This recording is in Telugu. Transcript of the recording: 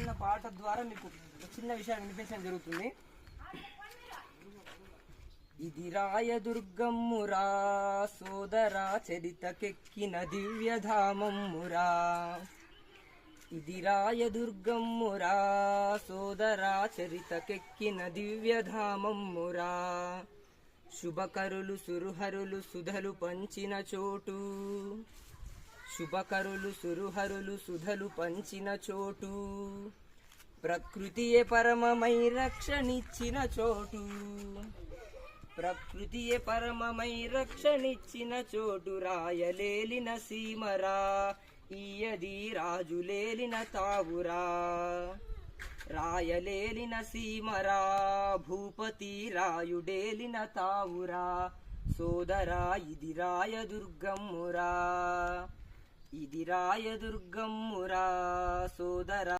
చిన్న పాట ద్వారా మీకు చిన్న విషయాన్ని వినిపించడం జరుగుతుంది. ఇది రాయదుర్గమ్మురా సోదరా చరితకెక్కిన దివ్యధామమ్మురా. ఇది రాయదుర్గమ్మురా సోదరా చరితకెక్కిన దివ్యధామమ్మురా. శుభకరులు సురుహరులు సుధలు పంచిన చోటు, శుభకరులు సురుహరులు సుధలు పంచిన చోటు, ప్రకృతియే పరమమై రక్షణిచ్చిన చోటు, ప్రకృతియే పరమమై రక్షణిచ్చిన చోటు. రాయలేలిన సీమరా ఈయది రాజులేలిన తావురా. రాయలేలిన సీమరా భూపతి రాయుడేలిన తావురా. సోదరా ఇది రాయదుర్గమ్మురా, ఇది రాయదుర్గమ్మురా సోదరా.